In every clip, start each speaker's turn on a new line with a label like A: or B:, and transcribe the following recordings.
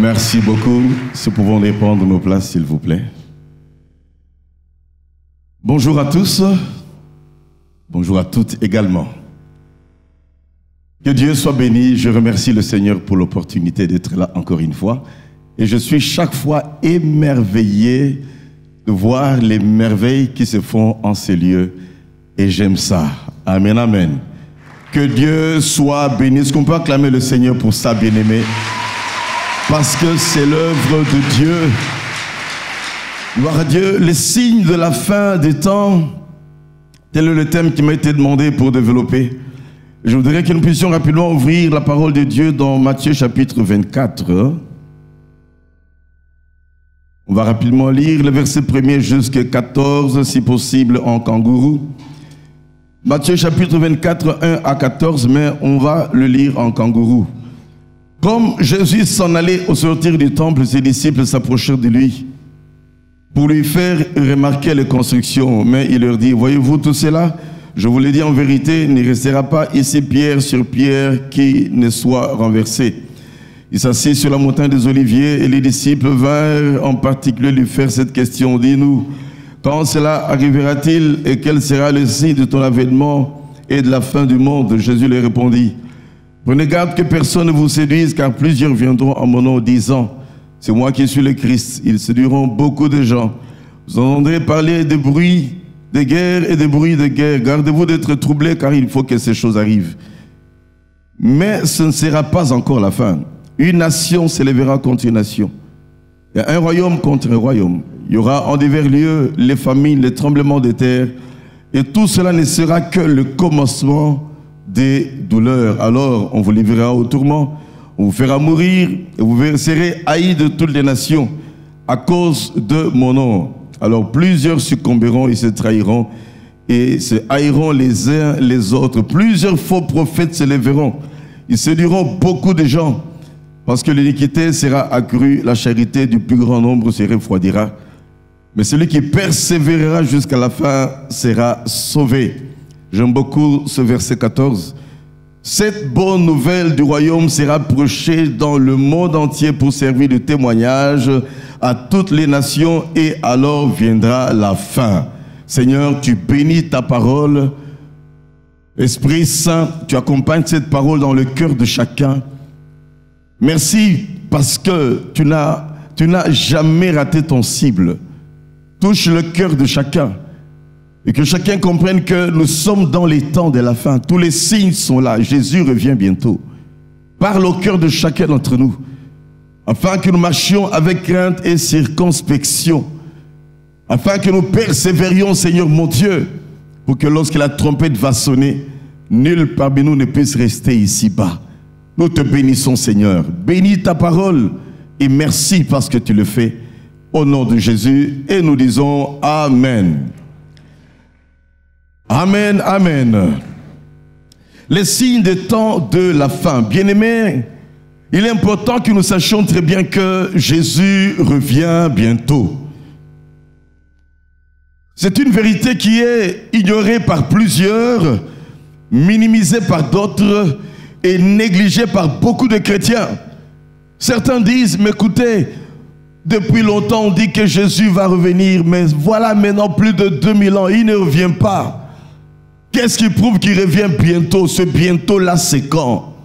A: Merci beaucoup. Si nous pouvons répondre nos places, s'il vous plaît. Bonjour à tous. Bonjour à toutes également. Que Dieu soit béni. Je remercie le Seigneur pour l'opportunité d'être là encore une fois. Et je suis chaque fois émerveillé de voir les merveilles qui se font en ces lieux. Et j'aime ça. Amen, amen. Que Dieu soit béni. Est-ce qu'on peut acclamer le Seigneur pour ça, bien-aimé? Parce que c'est l'œuvre de Dieu. Gloire à Dieu. Les signes de la fin des temps. Tel est le thème qui m'a été demandé pour développer. Je voudrais que nous puissions rapidement ouvrir la parole de Dieu dans Matthieu chapitre 24. On va rapidement lire le verset 1er jusqu'à 14, si possible en kangourou. Matthieu chapitre 24, 1 à 14, mais on va le lire en kangourou. Comme Jésus s'en allait au sortir du temple, ses disciples s'approchèrent de lui pour lui faire remarquer les constructions. Mais il leur dit, voyez-vous tout cela? Je vous le dis en vérité, il ne restera pas ici pierre sur pierre qui ne soit renversée. Il s'assit sur la montagne des Oliviers et les disciples vinrent en particulier lui faire cette question. Dis-nous, quand cela arrivera-t-il et quel sera le signe de ton avènement et de la fin du monde? Jésus leur répondit, prenez garde que personne ne vous séduise, car plusieurs viendront en mon nom disant, c'est moi qui suis le Christ. Ils séduiront beaucoup de gens. Vous entendrez parler de bruits de guerre et de bruits de guerre. Gardez-vous d'être troublés, car il faut que ces choses arrivent. Mais ce ne sera pas encore la fin. Une nation s'élèvera contre une nation, et un royaume contre un royaume. Il y aura en divers lieux les famines, les tremblements de terre, et tout cela ne sera que le commencement des douleurs. Alors on vous livrera au tourment, on vous fera mourir, et vous serez haïs de toutes les nations à cause de mon nom. Alors plusieurs succomberont et se trahiront, et se haïront les uns les autres. Plusieurs faux prophètes se lèveront, ils séduiront beaucoup de gens. Parce que l'iniquité sera accrue, la charité du plus grand nombre se refroidira. Mais celui qui persévérera jusqu'à la fin sera sauvé. J'aime beaucoup ce verset 14. Cette bonne nouvelle du royaume sera prêchée dans le monde entier pour servir de témoignage à toutes les nations, et alors viendra la fin. Seigneur, tu bénis ta parole. Esprit Saint, tu accompagnes cette parole dans le cœur de chacun. Merci parce que tu n'as jamais raté ton cible. Touche le cœur de chacun et que chacun comprenne que nous sommes dans les temps de la fin. Tous les signes sont là. Jésus revient bientôt. Parle au cœur de chacun d'entre nous afin que nous marchions avec crainte et circonspection, afin que nous persévérions, Seigneur mon Dieu, pour que lorsque la trompette va sonner, nul parmi nous ne puisse rester ici-bas. Nous te bénissons, Seigneur. Bénis ta parole et merci parce que tu le fais. Au nom de Jésus, et nous disons Amen. Amen, Amen. Les signes des temps de la fin. Bien-aimés, il est important que nous sachions très bien que Jésus revient bientôt. C'est une vérité qui est ignorée par plusieurs, minimisée par d'autres, et négligé par beaucoup de chrétiens. Certains disent, mais écoutez, depuis longtemps on dit que Jésus va revenir, mais voilà maintenant plus de 2000 ans, il ne revient pas. Qu'est-ce qui prouve qu'il revient bientôt? Ce bientôt-là, c'est quand?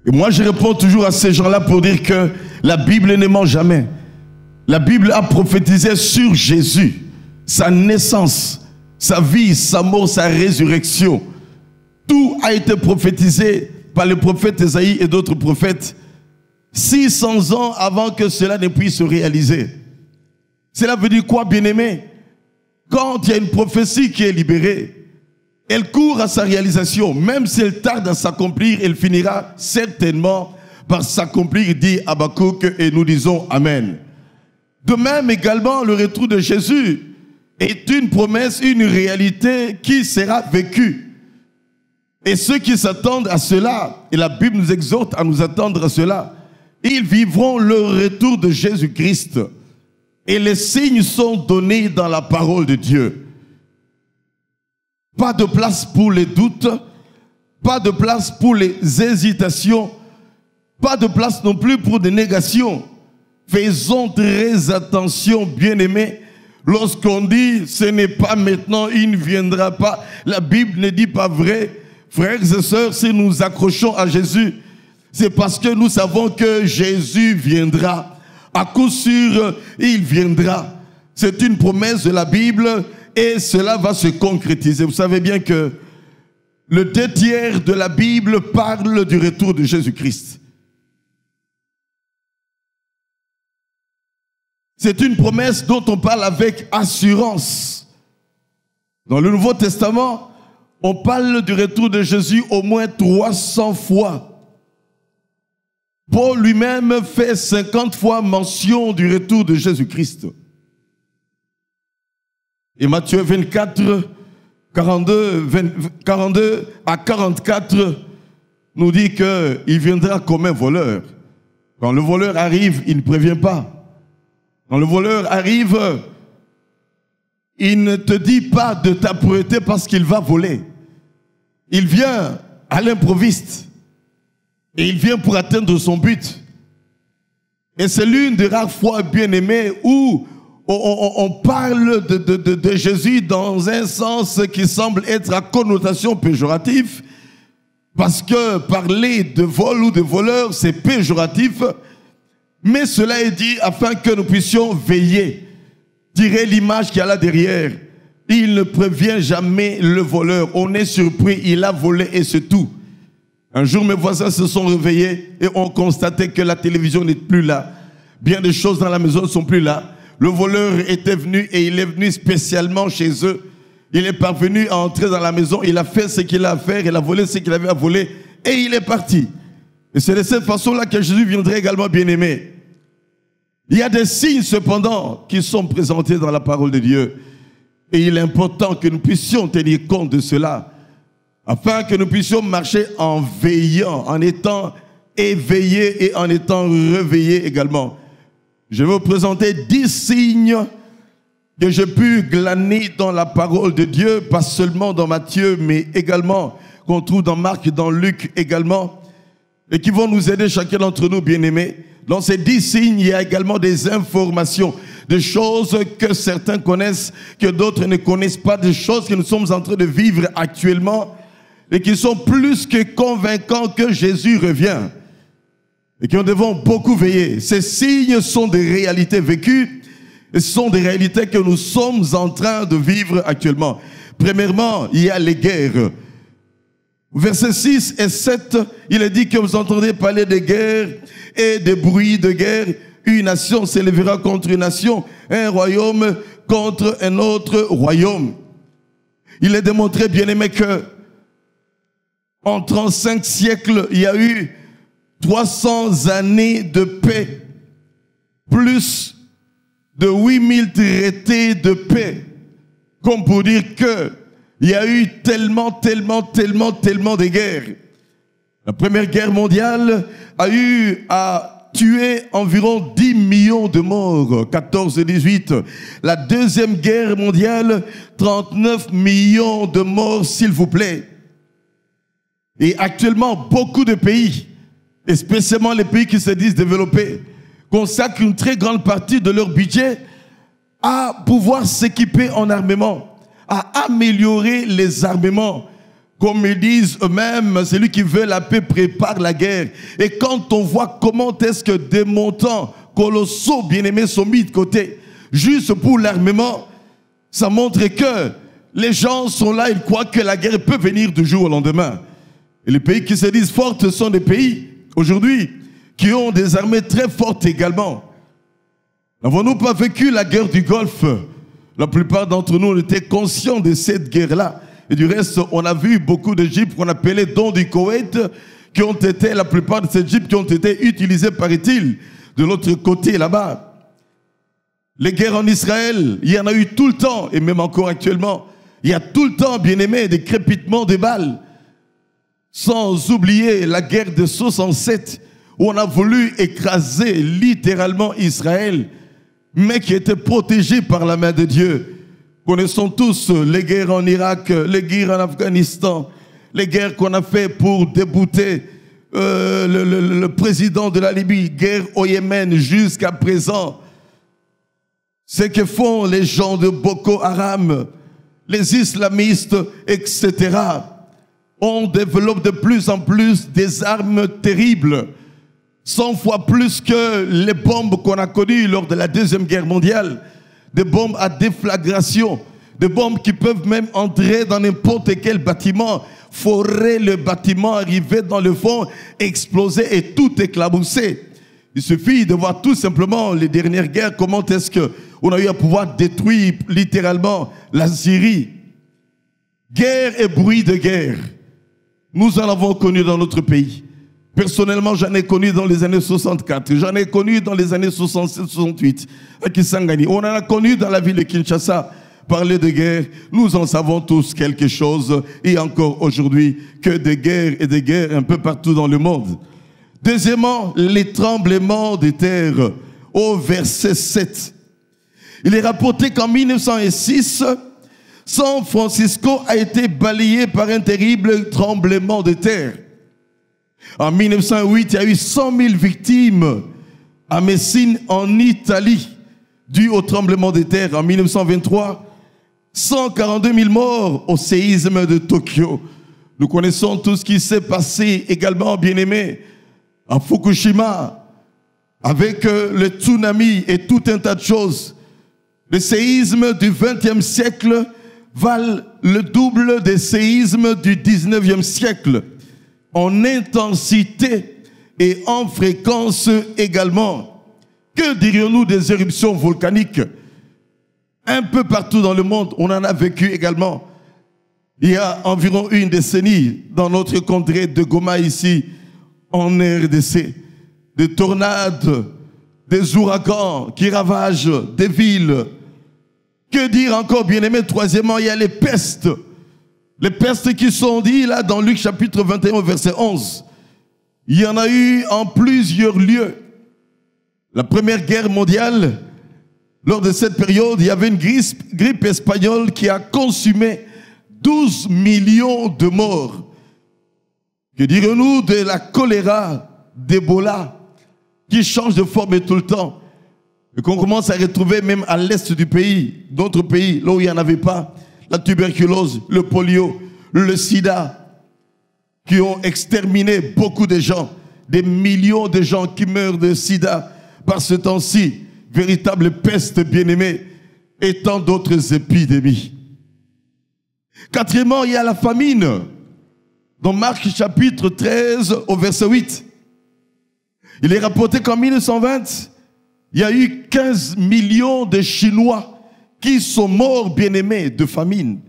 A: Et moi je réponds toujours à ces gens-là pour dire que la Bible ne ment jamais. La Bible a prophétisé sur Jésus, sa naissance, sa vie, sa mort, sa résurrection. Tout a été prophétisé par le prophète Ésaïe et d'autres prophètes 600 ans avant que cela ne puisse se réaliser. Cela veut dire quoi, bien-aimé? Quand il y a une prophétie qui est libérée, elle court à sa réalisation. Même si elle tarde à s'accomplir, elle finira certainement par s'accomplir, dit Habakkuk, et nous disons Amen. De même également, le retour de Jésus est une promesse, une réalité qui sera vécue. Et ceux qui s'attendent à cela, et la Bible nous exhorte à nous attendre à cela, ils vivront le retour de Jésus-Christ. Et les signes sont donnés dans la parole de Dieu. Pas de place pour les doutes, pas de place pour les hésitations, Pas de place non plus pour des négations. Faisons très attention, bien-aimés. Lorsqu'on dit ce n'est pas maintenant, il ne viendra pas, la Bible ne dit pas vrai. Frères et sœurs, si nous accrochons à Jésus, c'est parce que nous savons que Jésus viendra. À coup sûr, il viendra. C'est une promesse de la Bible et cela va se concrétiser. Vous savez bien que le 2/3 de la Bible parle du retour de Jésus-Christ. C'est une promesse dont on parle avec assurance. Dans le Nouveau Testament, on parle du retour de Jésus au moins 300 fois. Paul lui-même fait 50 fois mention du retour de Jésus-Christ. Et Matthieu 24, 42 à 44 nous dit qu'il viendra comme un voleur. Quand le voleur arrive, il ne prévient pas. Quand le voleur arrive, il ne te dit pas de t'apprêter parce qu'il va voler. Il vient à l'improviste. Et il vient pour atteindre son but. Et c'est l'une des rares fois, bien aimées, où on parle de Jésus dans un sens qui semble être à connotation péjorative. Parce que parler de vol ou de voleur, c'est péjoratif. Mais cela est dit afin que nous puissions veiller. Tirez l'image qu'il y a là derrière. Il ne prévient jamais le voleur. On est surpris, il a volé et c'est tout. Un jour, mes voisins se sont réveillés et ont constaté que la télévision n'est plus là. Bien des choses dans la maison ne sont plus là. Le voleur était venu et il est venu spécialement chez eux. Il est parvenu à entrer dans la maison, il a fait ce qu'il a à faire, il a volé ce qu'il avait à voler et il est parti. Et c'est de cette façon-là que Jésus viendrait également, bien-aimé. Il y a des signes cependant qui sont présentés dans la parole de Dieu. Et il est important que nous puissions tenir compte de cela, afin que nous puissions marcher en veillant, en étant éveillés et en étant réveillés également. Je vais vous présenter 10 signes que j'ai pu glaner dans la parole de Dieu, pas seulement dans Matthieu, mais également qu'on trouve dans Marc et dans Luc également, et qui vont nous aider chacun d'entre nous, bien-aimés. Dans ces 10 signes, il y a également des informations, des choses que certains connaissent, que d'autres ne connaissent pas, des choses que nous sommes en train de vivre actuellement et qui sont plus que convaincants que Jésus revient et qui nous devons beaucoup veiller. Ces signes sont des réalités vécues et ce sont des réalités que nous sommes en train de vivre actuellement. Premièrement, il y a les guerres. Versets 6 et 7, il est dit que vous entendez parler de guerres et des bruits de guerre. Une nation s'élèvera contre une nation, un royaume contre un autre royaume. Il est démontré, bien-aimé, que en 35 siècles, il y a eu 300 années de paix, plus de 8000 traités de paix, comme pour dire que il y a eu tellement de guerres. La Première Guerre mondiale a eu à tuer environ 10 millions de morts, 14 et 18. La Deuxième Guerre mondiale, 39 millions de morts, s'il vous plaît. Et actuellement, beaucoup de pays, et spécialement les pays qui se disent développés, consacrent une très grande partie de leur budget à pouvoir s'équiper en armement, à améliorer les armements. Comme ils disent eux-mêmes, celui qui veut la paix prépare la guerre. Et quand on voit comment est-ce que des montants colossaux, bien-aimés, sont mis de côté, juste pour l'armement, ça montre que les gens sont là, ils croient que la guerre peut venir du jour au lendemain. Et les pays qui se disent forts sont des pays, aujourd'hui, qui ont des armées très fortes également. N'avons-nous pas vécu la guerre du Golfe? La plupart d'entre nous, on était conscients de cette guerre-là. Et du reste, on a vu beaucoup de jeeps qu'on appelait dons du Koweït, qui ont été, la plupart de ces jeeps qui ont été utilisés, paraît-il, de l'autre côté là-bas. Les guerres en Israël, il y en a eu tout le temps, et même encore actuellement. Il y a tout le temps, bien aimé, des crépitements de balles. Sans oublier la guerre de 67, où on a voulu écraser littéralement Israël, mais qui était protégé par la main de Dieu. Connaissons tous les guerres en Irak, les guerres en Afghanistan, les guerres qu'on a fait pour débouter le président de la Libye, guerre au Yémen jusqu'à présent. Ce que font les gens de Boko Haram, les islamistes, etc. On développe de plus en plus des armes terribles, 100 fois plus que les bombes qu'on a connues lors de la Deuxième Guerre mondiale, des bombes à déflagration, des bombes qui peuvent même entrer dans n'importe quel bâtiment, forer le bâtiment, arriver dans le fond, exploser et tout éclabousser. Il suffit de voir tout simplement les dernières guerres, comment est-ce qu'on a eu à pouvoir détruire littéralement la Syrie. Guerre et bruit de guerre, nous en avons connu dans notre pays. Personnellement, j'en ai connu dans les années 64, j'en ai connu dans les années 67-68 à Kisangani. On en a connu dans la ville de Kinshasa. Parler de guerre, nous en savons tous quelque chose, et encore aujourd'hui, que des guerres et des guerres un peu partout dans le monde. Deuxièmement, les tremblements de terre, au verset 7. Il est rapporté qu'en 1906, San Francisco a été balayé par un terrible tremblement de terre. En 1908, il y a eu 100 000 victimes à Messine, en Italie, dues au tremblement de terre. En 1923, 142 000 morts au séisme de Tokyo. Nous connaissons tout ce qui s'est passé également, bien-aimés, à Fukushima, avec le tsunami et tout un tas de choses. Les séismes du XXe siècle valent le double des séismes du XIXe siècle, en intensité et en fréquence également. Que dirions-nous des éruptions volcaniques? Un peu partout dans le monde, on en a vécu également. Il y a environ une décennie, dans notre contrée de Goma ici, en RDC, des tornades, des ouragans qui ravagent des villes. Que dire encore, bien-aimés? Troisièmement, il y a les pestes. Les pestes qui sont dites là dans Luc chapitre 21, verset 11. Il y en a eu en plusieurs lieux. La Première Guerre mondiale, lors de cette période, il y avait une grippe espagnole qui a consumé 12 millions de morts. Que dirons-nous de la choléra, d'Ebola, qui change de forme tout le temps, et qu'on commence à retrouver même à l'est du pays, d'autres pays, là où il n'y en avait pas, la tuberculose, le polio, le sida, qui ont exterminé beaucoup de gens, des millions de gens qui meurent de sida par ce temps-ci, véritable peste bien-aimée, et tant d'autres épidémies. Quatrièmement, il y a la famine. Dans Marc chapitre 13 au verset 8, il est rapporté qu'en 1920, il y a eu 15 millions de Chinois qui sont morts, bien-aimés, de famine.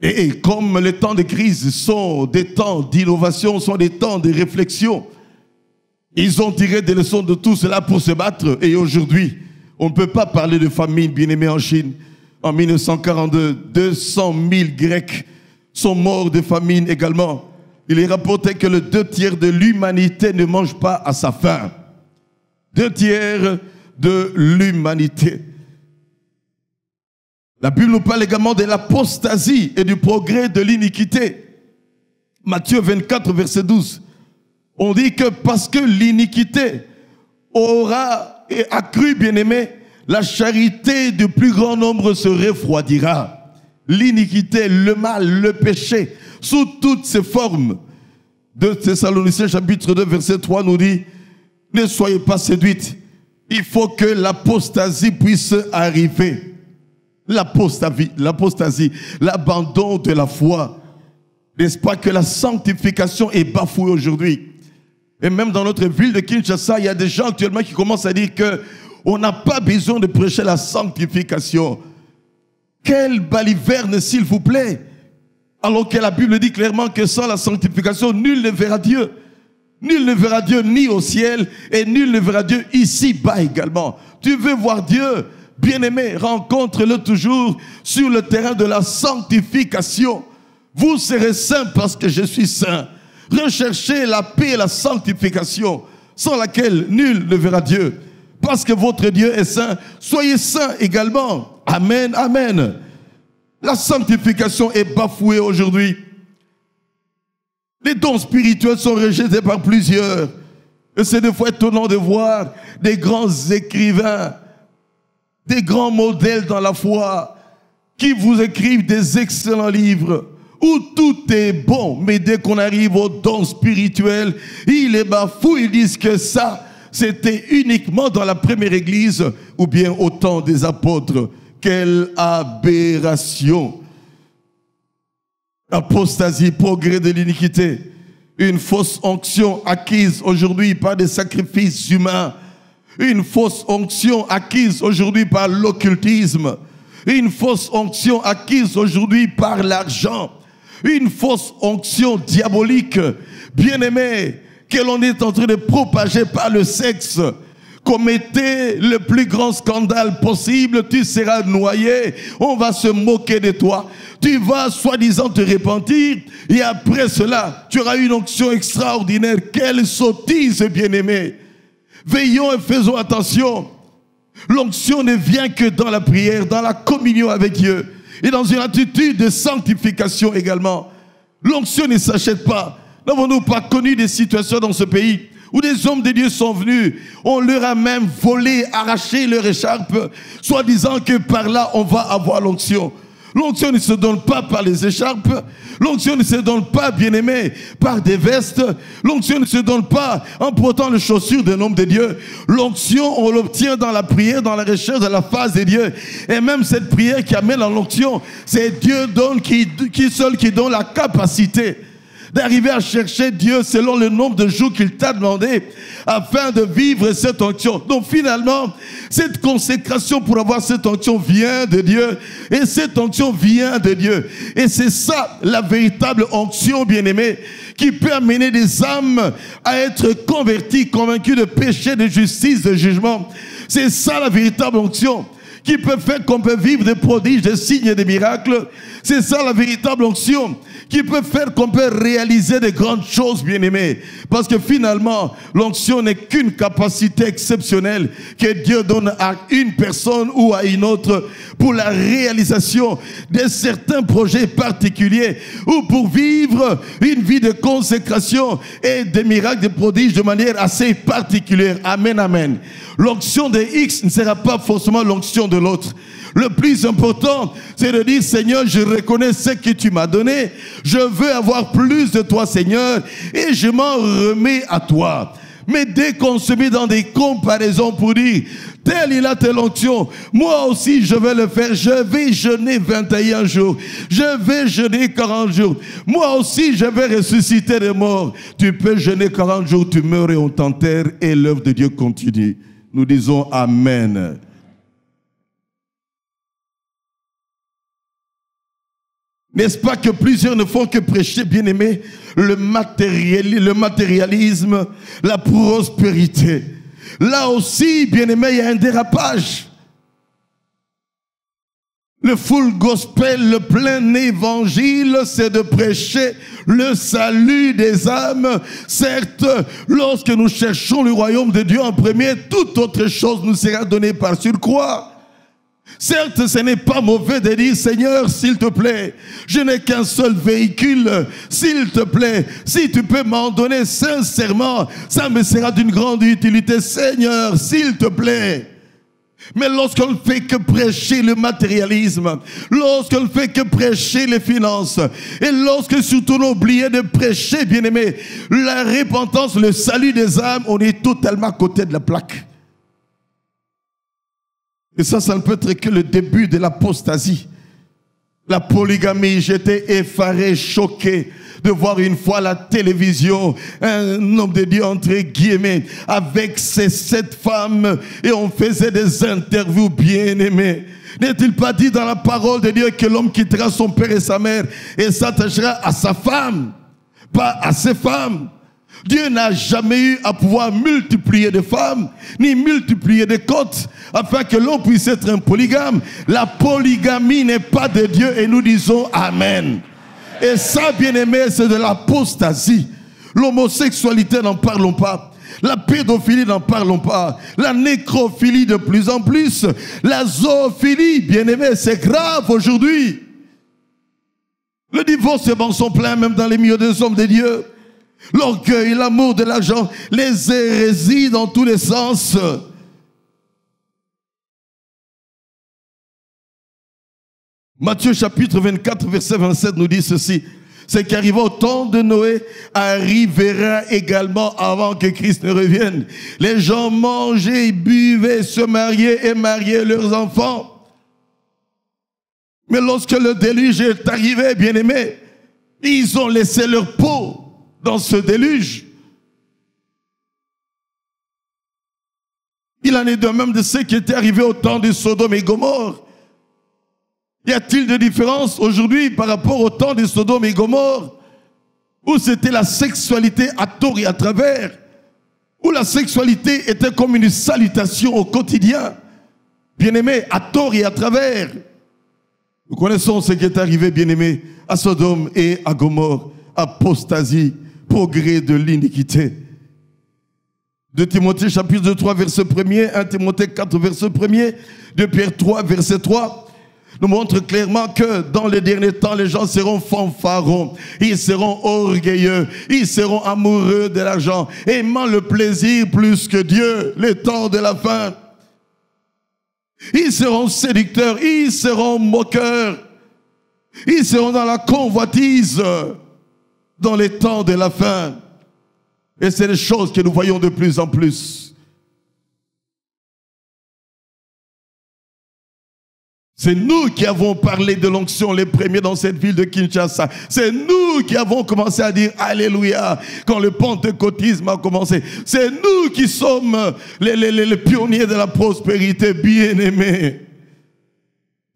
A: Et comme les temps de crise sont des temps d'innovation, sont des temps de réflexion, ils ont tiré des leçons de tout cela pour se battre. Et aujourd'hui, on ne peut pas parler de famine, bien-aimés, en Chine. En 1942, 200 000 Grecs sont morts de famine également. Il est rapporté que le 2/3 de l'humanité ne mange pas à sa faim. 2/3 de l'humanité. La Bible nous parle également de l'apostasie et du progrès de l'iniquité. Matthieu 24, verset 12. On dit que parce que l'iniquité aura accru, bien-aimé, la charité du plus grand nombre se refroidira. L'iniquité, le mal, le péché, sous toutes ses formes. 2 Thessaloniciens chapitre 2, verset 3 nous dit, ne soyez pas séduites. Il faut que l'apostasie puisse arriver. L'apostasie, l'abandon de la foi. N'est-ce pas que la sanctification est bafouée aujourd'hui? Et même dans notre ville de Kinshasa, il y a des gens actuellement qui commencent à dire qu'on n'a pas besoin de prêcher la sanctification. Quelle baliverne, s'il vous plaît! Alors que la Bible dit clairement que sans la sanctification, nul ne verra Dieu. Nul ne verra Dieu ni au ciel et nul ne verra Dieu ici-bas également. Tu veux voir Dieu? Bien-aimé, rencontre-le toujours sur le terrain de la sanctification. Vous serez saints parce que je suis saint. Recherchez la paix et la sanctification, sans laquelle nul ne verra Dieu. Parce que votre Dieu est saint, soyez saints également. Amen, amen. La sanctification est bafouée aujourd'hui. Les dons spirituels sont rejetés par plusieurs. Et c'est des fois étonnant de voir des grands écrivains, des grands modèles dans la foi, qui vous écrivent des excellents livres, où tout est bon, mais dès qu'on arrive aux dons spirituels, ils les bafouent, ils disent que ça, c'était uniquement dans la première église, ou bien au temps des apôtres. Quelle aberration! Apostasie, progrès de l'iniquité, une fausse onction acquise aujourd'hui par des sacrifices humains, une fausse onction acquise aujourd'hui par l'occultisme, une fausse onction acquise aujourd'hui par l'argent, une fausse onction diabolique, bien-aimé, que l'on est en train de propager par le sexe. Commettez le plus grand scandale possible, tu seras noyé, on va se moquer de toi. Tu vas soi-disant te repentir et après cela, tu auras une onction extraordinaire. Quelle sottise, bien-aimé. Veillons et faisons attention. L'onction ne vient que dans la prière, dans la communion avec Dieu et dans une attitude de sanctification également. L'onction ne s'achète pas. N'avons-nous pas connu des situations dans ce pays où des hommes de Dieu sont venus, on leur a même volé, arraché leur écharpe, soi-disant que par là on va avoir l'onction. L'onction ne se donne pas par les écharpes. L'onction ne se donne pas, bien-aimé, par des vestes. L'onction ne se donne pas en portant les chaussures d'un homme de Dieu. L'onction, on l'obtient dans la prière, dans la recherche de la face de Dieu. Et même cette prière qui amène à l'onction, c'est Dieu qui seul qui donne la capacité d'arriver à chercher Dieu selon le nombre de jours qu'il t'a demandé afin de vivre cette onction. Donc finalement, cette consécration pour avoir cette onction vient de Dieu et cette onction vient de Dieu. Et c'est ça la véritable onction, bien-aimé, qui peut amener des âmes à être converties, convaincues de péché, de justice, de jugement. C'est ça la véritable onction qui peut faire qu'on peut vivre des prodiges, des signes et des miracles. C'est ça la véritable onction qui peut faire qu'on peut réaliser de grandes choses, bien-aimés. Parce que finalement, l'onction n'est qu'une capacité exceptionnelle que Dieu donne à une personne ou à une autre pour la réalisation de certains projets particuliers ou pour vivre une vie de consécration et des miracles, des prodiges de manière assez particulière. Amen, amen. L'onction de X ne sera pas forcément l'onction de l'autre. Le plus important, c'est de dire, Seigneur, je reconnais ce que tu m'as donné. Je veux avoir plus de toi, Seigneur, et je m'en remets à toi. Mais dès qu'on se met dans des comparaisons pour dire, tel il a telle onction, moi aussi je vais le faire, je vais jeûner 21 jours, je vais jeûner 40 jours, moi aussi je vais ressusciter des morts. Tu peux jeûner 40 jours, tu meurs et on t'enterre et l'œuvre de Dieu continue. Nous disons Amen. N'est-ce pas que plusieurs ne font que prêcher, bien-aimés, le matérialisme, la prospérité. Là aussi, bien-aimés, il y a un dérapage. Le full gospel, le plein évangile, c'est de prêcher le salut des âmes. Certes, lorsque nous cherchons le royaume de Dieu en premier, toute autre chose nous sera donnée par surcroît. Certes, ce n'est pas mauvais de dire, Seigneur, s'il te plaît, je n'ai qu'un seul véhicule, s'il te plaît, si tu peux m'en donner sincèrement, ça me sera d'une grande utilité, Seigneur, s'il te plaît. Mais lorsqu'on ne fait que prêcher le matérialisme, lorsqu'on ne fait que prêcher les finances, et lorsque surtout on oublie de prêcher, bien-aimé, la repentance, le salut des âmes, on est totalement à côté de la plaque. Et ça ne peut être que le début de l'apostasie. La polygamie, j'étais effaré, choqué de voir une fois à la télévision un homme de Dieu entre guillemets avec ses 7 femmes et on faisait des interviews bien aimées. N'est-il pas dit dans la parole de Dieu que l'homme quittera son père et sa mère et s'attachera à sa femme, pas à ses femmes? Dieu n'a jamais eu à pouvoir multiplier de femmes, ni multiplier de côtes, afin que l'on puisse être un polygame. La polygamie n'est pas de Dieu et nous disons Amen. Et ça, bien-aimé, c'est de l'apostasie. L'homosexualité, n'en parlons pas. La pédophilie, n'en parlons pas. La nécrophilie de plus en plus. La zoophilie, bien-aimé, c'est grave aujourd'hui. Le divorce est dans son plein, même dans les milieux des hommes de Dieu. l'orgueil, l'amour de l'argent, les hérésies dans tous les sens. Matthieu chapitre 24, verset 27 nous dit ceci. Ce qui arriva au temps de Noé arrivera également avant que Christ ne revienne. Les gens mangeaient, buvaient, se mariaient et mariaient leurs enfants. Mais lorsque le déluge est arrivé, bien-aimés, ils ont laissé leur peau dans ce déluge. Il en est de même de ce qui était arrivé au temps de Sodome et Gomorrhe. Y a-t-il de différence aujourd'hui par rapport au temps de Sodome et Gomorrhe, où c'était la sexualité à tort et à travers, où la sexualité était comme une salutation au quotidien, bien-aimé, à tort et à travers. Nous connaissons ce qui est arrivé, bien-aimé, à Sodome et à Gomorrhe, apostasie, progrès de l'iniquité. 2 Timothée chapitre 3 verset 1er, 1 Timothée 4 verset 1er, 2 Pierre 3 verset 3, nous montre clairement que dans les derniers temps, les gens seront fanfarons, ils seront orgueilleux, ils seront amoureux de l'argent, aimant le plaisir plus que Dieu, les temps de la fin. Ils seront séducteurs, ils seront moqueurs, ils seront dans la convoitise dans les temps de la fin. Et c'est des choses que nous voyons de plus en plus. C'est nous qui avons parlé de l'onction les premiers dans cette ville de Kinshasa. C'est nous qui avons commencé à dire Alléluia quand le pentecôtisme a commencé. C'est nous qui sommes les pionniers de la prospérité, bien-aimés.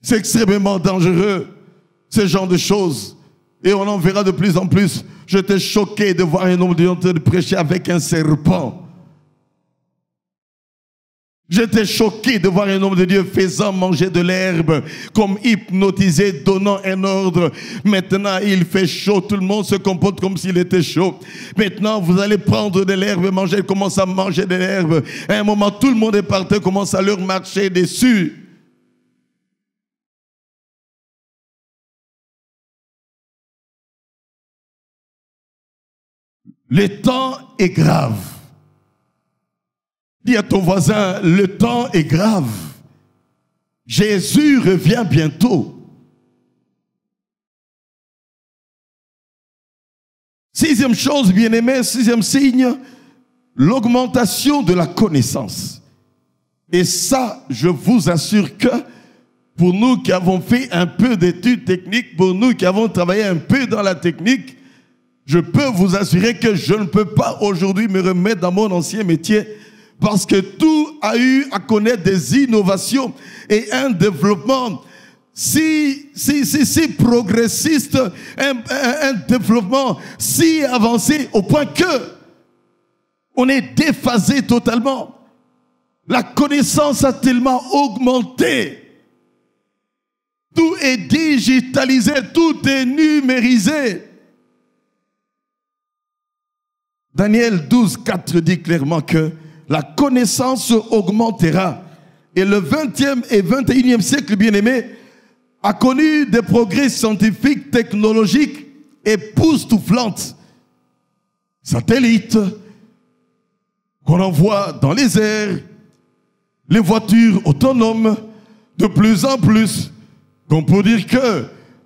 A: C'est extrêmement dangereux, ce genre de choses. Et on en verra de plus en plus. J'étais choqué de voir un homme de Dieu prêcher avec un serpent. J'étais choqué de voir un homme de Dieu faisant manger de l'herbe, comme hypnotisé, donnant un ordre. Maintenant, il fait chaud, tout le monde se comporte comme s'il était chaud. Maintenant, vous allez prendre de l'herbe et manger, il commence à manger de l'herbe. À un moment, tout le monde est parti, commence à leur marcher dessus. Le temps est grave. Dis à ton voisin, le temps est grave. Jésus revient bientôt. Sixième chose, bien-aimé, sixième signe, l'augmentation de la connaissance. Et ça, je vous assure que pour nous qui avons fait un peu d'études techniques, pour nous qui avons travaillé un peu dans la technique, je peux vous assurer que je ne peux pas aujourd'hui me remettre dans mon ancien métier parce que tout a eu à connaître des innovations et un développement si progressiste, un développement si avancé au point que on est déphasé totalement. La connaissance a tellement augmenté. Tout est digitalisé, tout est numérisé. Daniel 12, 4 dit clairement que la connaissance augmentera. Et le 20e et 21e siècle, bien-aimé, a connu des progrès scientifiques, technologiques époustouflants. Satellites qu'on envoie dans les airs, les voitures autonomes, de plus en plus. On peut dire que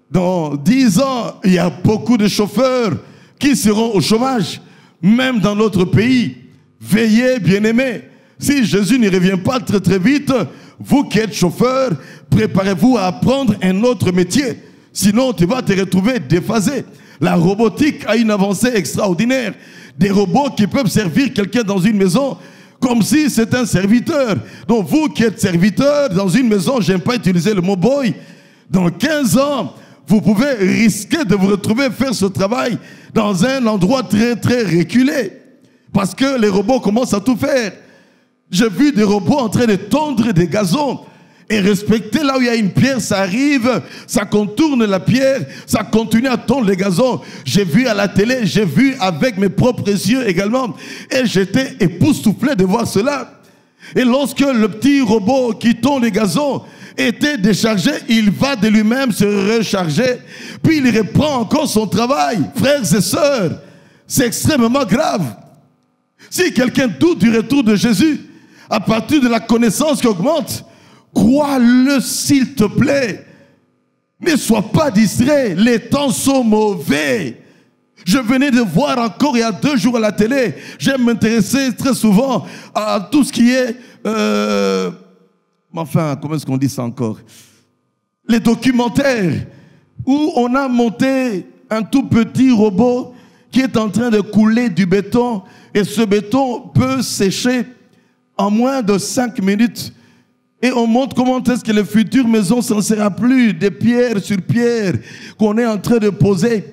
A: dans 10 ans, il y a beaucoup de chauffeurs qui seront au chômage. Même dans notre pays, veillez, bien-aimés. Si Jésus ne revient pas très très vite, vous qui êtes chauffeur, préparez-vous à apprendre un autre métier. Sinon, tu vas te retrouver déphasé. La robotique a une avancée extraordinaire. Des robots qui peuvent servir quelqu'un dans une maison comme si c'était un serviteur. Donc vous qui êtes serviteur dans une maison, j'aime pas utiliser le mot boy, dans 15 ans, vous pouvez risquer de vous retrouver faire ce travail dans un endroit très très reculé. Parce que les robots commencent à tout faire. J'ai vu des robots en train de tondre des gazons. Et respecter là où il y a une pierre, ça arrive, ça contourne la pierre, ça continue à tondre les gazons. J'ai vu à la télé, j'ai vu avec mes propres yeux également. Et j'étais époustouflé de voir cela. Et lorsque le petit robot qui tond les gazons était déchargé, il va de lui-même se recharger, puis il reprend encore son travail. Frères et sœurs, c'est extrêmement grave. Si quelqu'un doute du retour de Jésus, à partir de la connaissance qui augmente, crois-le s'il te plaît. Ne sois pas distrait, les temps sont mauvais. Je venais de voir encore il y a 2 jours à la télé, j'aime m'intéresser très souvent à tout ce qui est... enfin, comment est-ce qu'on dit ça encore? Les documentaires, où on a monté un tout petit robot qui est en train de couler du béton, et ce béton peut sécher en moins de 5 minutes. Et on montre comment est-ce que les futures maisons ne sera plus des pierres sur pierre qu'on est en train de poser.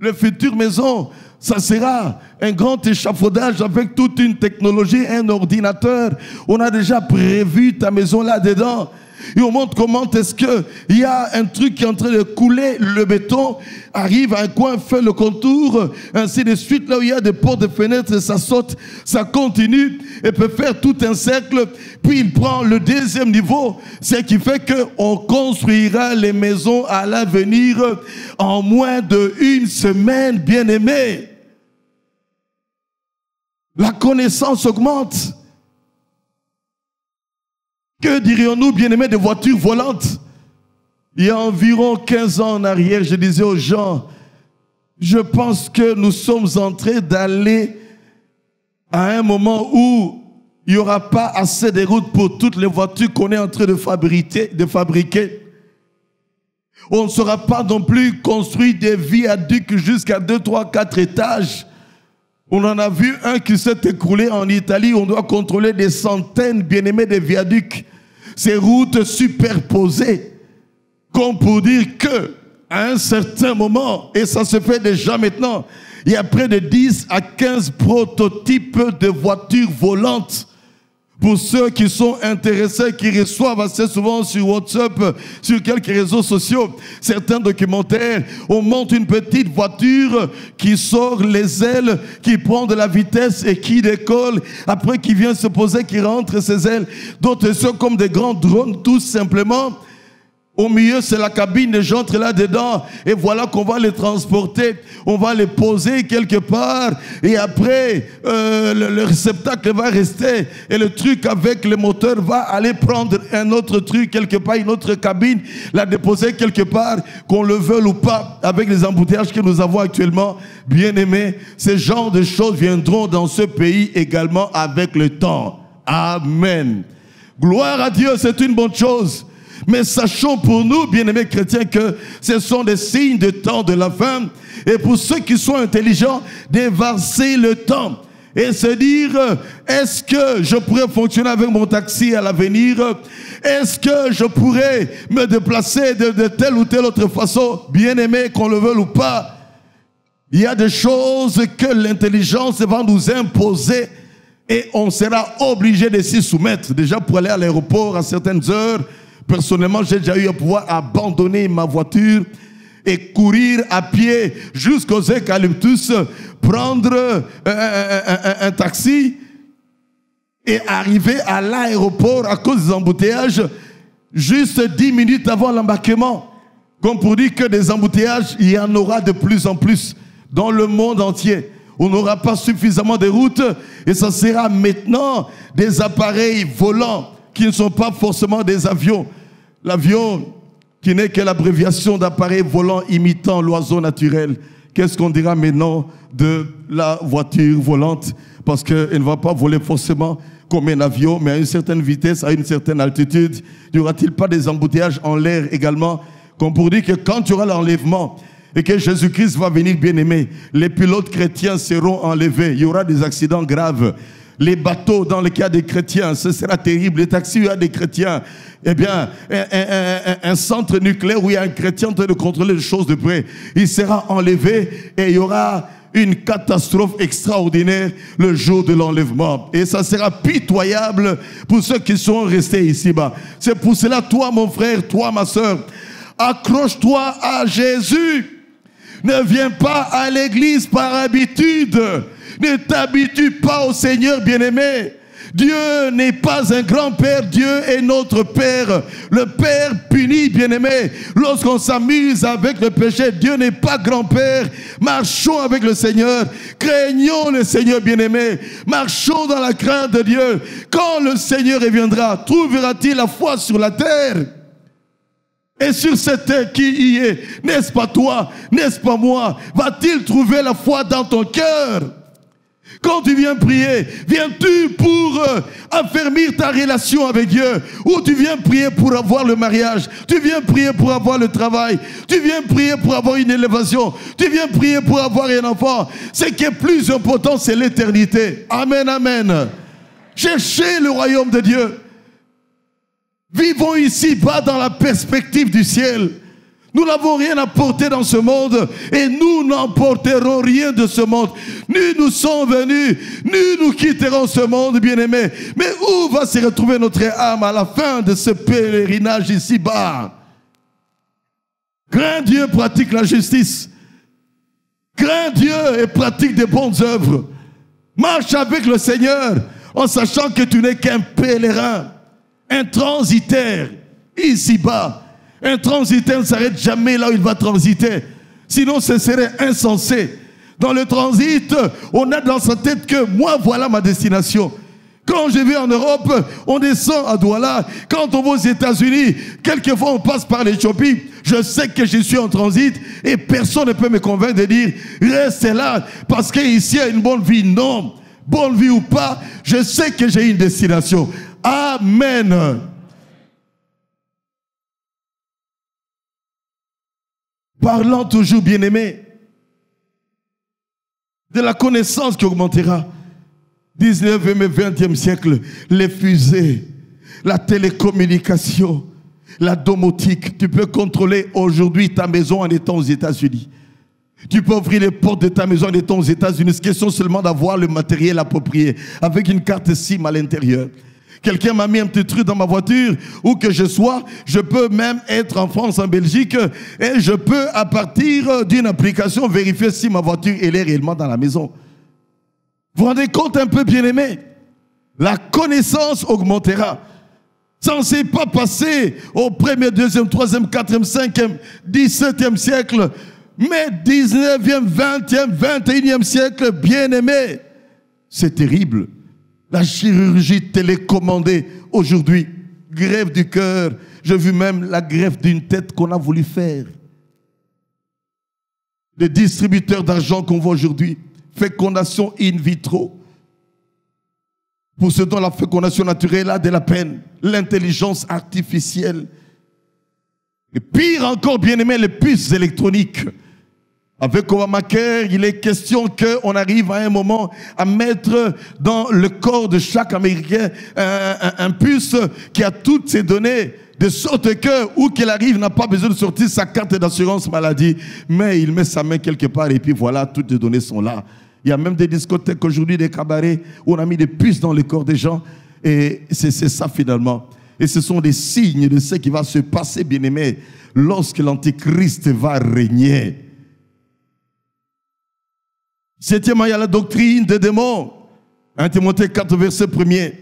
A: Les futures maisons, ça sera un grand échafaudage avec toute une technologie, un ordinateur. On a déjà prévu ta maison là-dedans. Et on montre comment est-ce qu'il y a un truc qui est en train de couler, le béton arrive à un coin, fait le contour, ainsi de suite. Là où il y a des portes de fenêtres, ça saute, ça continue et peut faire tout un cercle. Puis il prend le 2e niveau, ce qui fait qu'on construira les maisons à l'avenir en moins d'1 semaine, bien aimé. La connaissance augmente. Que dirions-nous, bien-aimés, des voitures volantes? Il y a environ 15 ans en arrière, je disais aux gens, je pense que nous sommes en train d'aller à un moment où il n'y aura pas assez de routes pour toutes les voitures qu'on est en train de fabriquer. On ne saura pas non plus construire des viaducs jusqu'à 2, 3, 4 étages. On en a vu un qui s'est écroulé en Italie. On doit contrôler des centaines, bien-aimés, de viaducs. Ces routes superposées. Comme pour dire que, à un certain moment, et ça se fait déjà maintenant, il y a près de 10 à 15 prototypes de voitures volantes. Pour ceux qui sont intéressés, qui reçoivent assez souvent sur WhatsApp, sur quelques réseaux sociaux, certains documentaires, on monte une petite voiture qui sort les ailes, qui prend de la vitesse et qui décolle, après qui vient se poser, qui rentre ses ailes. D'autres sont comme des grands drones, tout simplement. Au milieu, c'est la cabine, les gens entrent là-dedans et voilà qu'on va les transporter. On va les poser quelque part et après, le réceptacle va rester et le truc avec le moteur va aller prendre un autre truc quelque part, une autre cabine, la déposer quelque part, qu'on le veuille ou pas, avec les embouteillages que nous avons actuellement. Bien aimés, ces genres de choses viendront dans ce pays également avec le temps. Amen. Gloire à Dieu, c'est une bonne chose. Mais sachons pour nous, bien-aimés chrétiens, que ce sont des signes de temps de la fin. Et pour ceux qui sont intelligents, d'évarcer le temps. Et se dire, est-ce que je pourrais fonctionner avec mon taxi à l'avenir? Est-ce que je pourrais me déplacer de telle ou telle autre façon? Bien-aimés, qu'on le veuille ou pas, il y a des choses que l'intelligence va nous imposer et on sera obligé de s'y soumettre. Déjà pour aller à l'aéroport à certaines heures, personnellement, j'ai déjà eu à pouvoir abandonner ma voiture et courir à pied jusqu'aux eucalyptus, prendre un taxi et arriver à l'aéroport à cause des embouteillages juste 10 minutes avant l'embarquement. Comme pour dire que des embouteillages, il y en aura de plus en plus dans le monde entier. On n'aura pas suffisamment de routes et ça sera maintenant des appareils volants qui ne sont pas forcément des avions. L'avion qui n'est que l'abréviation d'appareil volant imitant l'oiseau naturel. Qu'est-ce qu'on dira maintenant de la voiture volante? Parce qu'elle ne va pas voler forcément comme un avion, mais à une certaine vitesse, à une certaine altitude. N'y aura-t-il pas des embouteillages en l'air également? Comme pour dire que quand il y aura l'enlèvement et que Jésus-Christ va venir, bien-aimé, les pilotes chrétiens seront enlevés. Il y aura des accidents graves. Les bateaux dans lesquels il y a des chrétiens, ce sera terrible. Les taxis où il y a des chrétiens, eh bien, un centre nucléaire où il y a un chrétien en train de contrôler les choses de près, il sera enlevé et il y aura une catastrophe extraordinaire le jour de l'enlèvement. Et ça sera pitoyable pour ceux qui sont restés ici-bas. C'est pour cela, toi, mon frère, toi, ma soeur, accroche-toi à Jésus. Ne viens pas à l'église par habitude. Ne t'habitue pas au Seigneur, bien-aimé. Dieu n'est pas un grand-père, Dieu est notre Père. Le Père punit, bien-aimé. Lorsqu'on s'amuse avec le péché, Dieu n'est pas grand-père. Marchons avec le Seigneur. Craignons le Seigneur, bien-aimé. Marchons dans la crainte de Dieu. Quand le Seigneur reviendra, trouvera-t-il la foi sur la terre? Et sur cette terre qui y est, n'est-ce pas toi, n'est-ce pas moi? Va-t-il trouver la foi dans ton cœur? Quand tu viens prier, viens-tu pour affermir ta relation avec Dieu? Ou tu viens prier pour avoir le mariage? Tu viens prier pour avoir le travail? Tu viens prier pour avoir une élévation? Tu viens prier pour avoir un enfant? Ce qui est plus important, c'est l'éternité. Amen, amen. Cherchez le royaume de Dieu. Vivons ici-bas dans la perspective du ciel. Nous n'avons rien à porter dans ce monde et nous n'emporterons rien de ce monde. Nous sommes venus, nous quitterons ce monde, bien-aimés. Mais où va se retrouver notre âme à la fin de ce pèlerinage ici-bas? Crains Dieu, pratique la justice. Crains Dieu et pratique des bonnes œuvres. Marche avec le Seigneur en sachant que tu n'es qu'un pèlerin. Un transitaire, ici-bas. Un transitaire ne s'arrête jamais là où il va transiter. Sinon, ce serait insensé. Dans le transit, on a dans sa tête que moi, voilà ma destination. Quand je vais en Europe, on descend à Douala. Quand on va aux États-Unis, quelquefois on passe par l'Éthiopie. Je sais que je suis en transit et personne ne peut me convaincre de dire reste là parce qu'ici il y a une bonne vie. Non, bonne vie ou pas, je sais que j'ai une destination. Amen. Parlant toujours, bien-aimé, de la connaissance qui augmentera. 19e et 20e siècle, les fusées, la télécommunication, la domotique. Tu peux contrôler aujourd'hui ta maison en étant aux États-Unis. Tu peux ouvrir les portes de ta maison en étant aux États-Unis. C'est question seulement d'avoir le matériel approprié, avec une carte SIM à l'intérieur. Quelqu'un m'a mis un petit truc dans ma voiture, où que je sois, je peux même être en France, en Belgique, et je peux, à partir d'une application, vérifier si ma voiture elle est réellement dans la maison. Vous vous rendez compte un peu, bien-aimé? La connaissance augmentera. Ça ne s'est pas passé au 1er, 2e, 3e, 4e, 5e, 17e siècle, mais 19e, 20e, 21e siècle, bien-aimé. C'est terrible. La chirurgie télécommandée aujourd'hui, greffe du cœur. J'ai vu même la greffe d'une tête qu'on a voulu faire. Les distributeurs d'argent qu'on voit aujourd'hui, fécondation in vitro. Pour ceux dont la fécondation naturelle a de la peine, l'intelligence artificielle. Et pire encore, bien-aimé, les puces électroniques. Avec Obamacare, il est question qu'on arrive à un moment à mettre dans le corps de chaque Américain un puce qui a toutes ses données, de sorte que, où qu'il arrive, n'a pas besoin de sortir sa carte d'assurance maladie, mais il met sa main quelque part et puis voilà, toutes les données sont là. Il y a même des discothèques aujourd'hui, des cabarets, où on a mis des puces dans le corps des gens, et c'est ça finalement. Et ce sont des signes de ce qui va se passer, bien-aimé, lorsque l'Antéchrist va régner. Septièmement, il y a la doctrine des démons. 1 Timothée 4, verset 1er.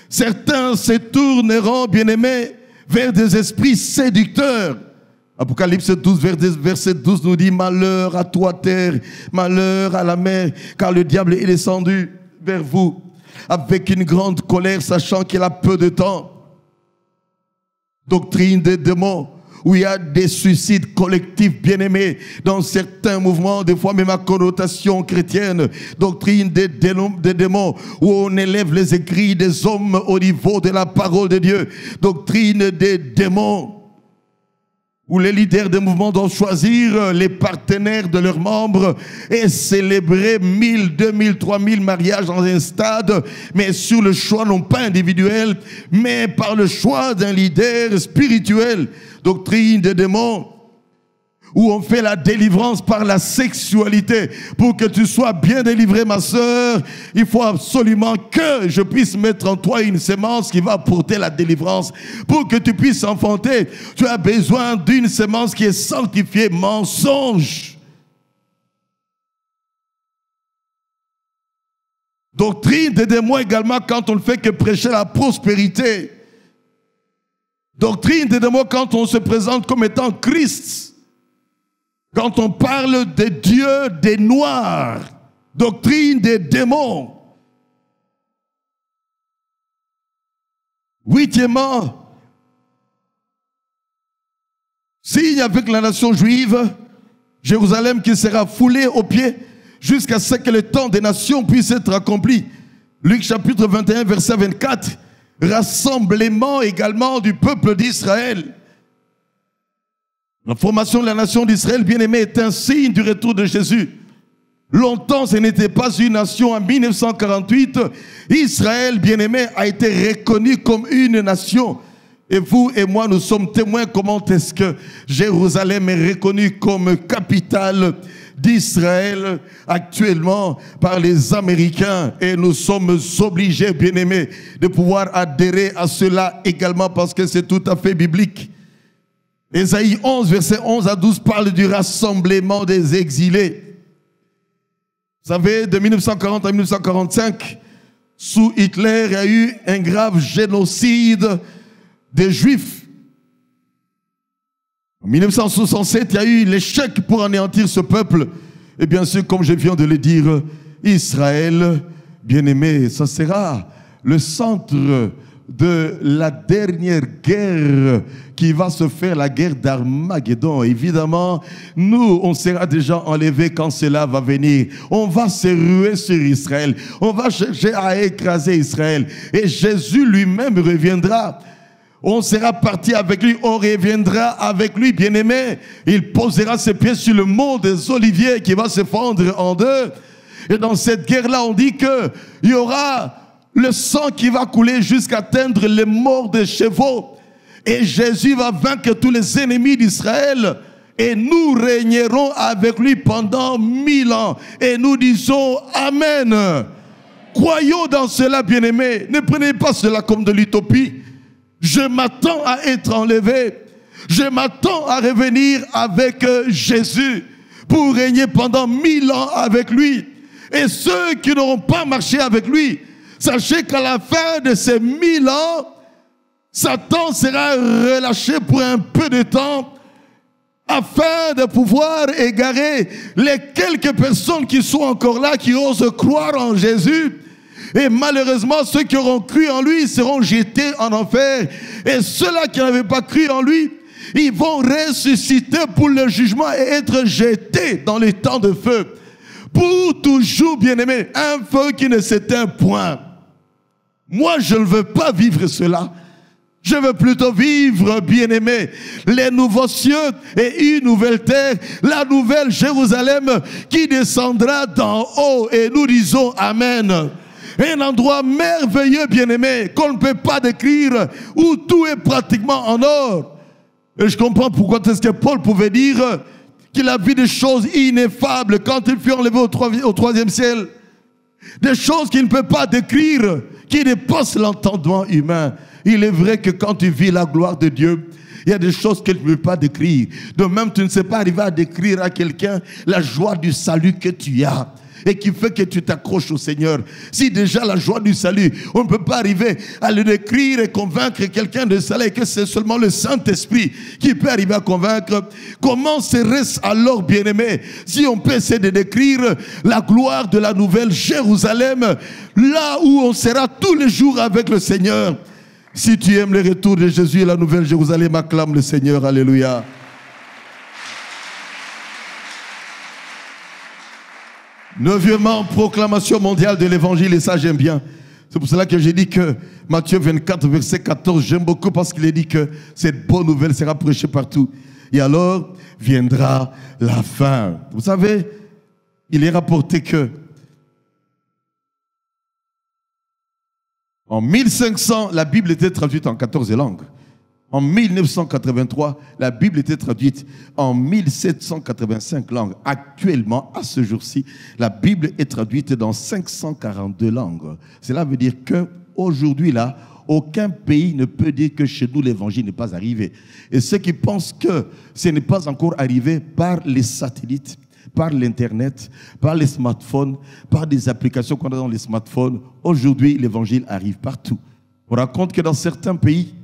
A: Certains se tourneront, bien-aimés, vers des esprits séducteurs. Apocalypse 12, verset 12 nous dit « Malheur à toi, terre, malheur à la mer, car le diable est descendu vers vous avec une grande colère, sachant qu'il a peu de temps. » Doctrine des démons, où il y a des suicides collectifs, bien-aimés, dans certains mouvements, des fois même à connotation chrétienne. Doctrine des démons, où on élève les écrits des hommes au niveau de la parole de Dieu. Doctrine des démons, où les leaders des mouvements doivent choisir les partenaires de leurs membres et célébrer 1000, 2000, 3000 mariages dans un stade, mais sur le choix non pas individuel, mais par le choix d'un leader spirituel. Doctrine des démons, où on fait la délivrance par la sexualité. Pour que tu sois bien délivré, ma sœur, il faut absolument que je puisse mettre en toi une sémence qui va apporter la délivrance. Pour que tu puisses enfanter, tu as besoin d'une sémence qui est sanctifiée. Mensonge. Doctrine des démons également quand on ne fait que prêcher la prospérité. Doctrine des démons quand on se présente comme étant Christ. Quand on parle des dieux des Noirs. Doctrine des démons. Huitièmement, signe avec la nation juive, Jérusalem qui sera foulée aux pieds jusqu'à ce que le temps des nations puisse être accompli. Luc chapitre 21, verset 24. Rassemblement également du peuple d'Israël. La formation de la nation d'Israël, bien-aimé, est un signe du retour de Jésus. Longtemps, ce n'était pas une nation. En 1948, Israël, bien-aimé, a été reconnu comme une nation. Et vous et moi, nous sommes témoins comment est-ce que Jérusalem est reconnue comme capitale d'Israël actuellement par les Américains. Et nous sommes obligés, bien-aimés, de pouvoir adhérer à cela également parce que c'est tout à fait biblique. Ésaïe 11, versets 11 à 12 parle du rassemblement des exilés. Vous savez, de 1940 à 1945, sous Hitler, il y a eu un grave génocide des Juifs. En 1967, il y a eu l'échec pour anéantir ce peuple. Et bien sûr, comme je viens de le dire, Israël, bien-aimé, ça sera le centre de la dernière guerre qui va se faire, la guerre d'Armageddon. Évidemment, nous, on sera déjà enlevés quand cela va venir. On va se ruer sur Israël. On va chercher à écraser Israël. Et Jésus lui-même reviendra. On sera parti avec lui, on reviendra avec lui, bien-aimé. Il posera ses pieds sur le mont des Oliviers qui va se fendre en deux. Et dans cette guerre-là, on dit qu'il y aura le sang qui va couler jusqu'à atteindre les morts des chevaux. Et Jésus va vaincre tous les ennemis d'Israël. Et nous régnerons avec lui pendant 1000 ans. Et nous disons Amen. Croyons dans cela, bien-aimés. Ne prenez pas cela comme de l'utopie. Je m'attends à être enlevé. Je m'attends à revenir avec Jésus pour régner pendant 1000 ans avec lui. Et ceux qui n'auront pas marché avec lui, sachez qu'à la fin de ces 1000 ans, Satan sera relâché pour un peu de temps afin de pouvoir égarer les quelques personnes qui sont encore là, qui osent croire en Jésus. Et malheureusement, ceux qui auront cru en lui seront jetés en enfer. Et ceux-là qui n'avaient pas cru en lui, ils vont ressusciter pour le jugement et être jetés dans les temps de feu. Pour toujours, bien-aimé, un feu qui ne s'éteint point. Moi, je ne veux pas vivre cela. Je veux plutôt vivre, bien-aimé, les nouveaux cieux et une nouvelle terre, la nouvelle Jérusalem qui descendra d'en haut. Et nous disons Amen. Un endroit merveilleux, bien-aimé, qu'on ne peut pas décrire, où tout est pratiquement en or. Et je comprends pourquoi est-ce que Paul pouvait dire qu'il a vu des choses ineffables quand il fut enlevé au troisième ciel. Des choses qu'il ne peut pas décrire, qui dépassent l'entendement humain. Il est vrai que quand tu vis la gloire de Dieu, il y a des choses que tu ne peux pas décrire. De même, tu ne sais pas arriver à décrire à quelqu'un la joie du salut que tu as et qui fait que tu t'accroches au Seigneur. Si déjà la joie du salut, on ne peut pas arriver à le décrire et convaincre quelqu'un de cela et que c'est seulement le Saint-Esprit qui peut arriver à convaincre, comment serait-ce alors, bien-aimé, si on peut essayer de décrire la gloire de la nouvelle Jérusalem, là où on sera tous les jours avec le Seigneur. Si tu aimes le retour de Jésus et la nouvelle Jérusalem, acclame le Seigneur. Alléluia. Neuvièmement, proclamation mondiale de l'évangile, et ça j'aime bien. C'est pour cela que j'ai dit que Matthieu 24, verset 14, j'aime beaucoup parce qu'il est dit que cette bonne nouvelle sera prêchée partout. Et alors viendra la fin. Vous savez, il est rapporté que en 1500, la Bible était traduite en 14 langues. En 1983, la Bible était traduite en 1785 langues. Actuellement, à ce jour-ci, la Bible est traduite dans 542 langues. Cela veut dire qu'aujourd'hui, là, aucun pays ne peut dire que chez nous, l'évangile n'est pas arrivé. Et ceux qui pensent que ce n'est pas encore arrivé par les satellites, par l'Internet, par les smartphones, par des applications qu'on a dans les smartphones. Aujourd'hui, l'évangile arrive partout. On raconte que dans certains pays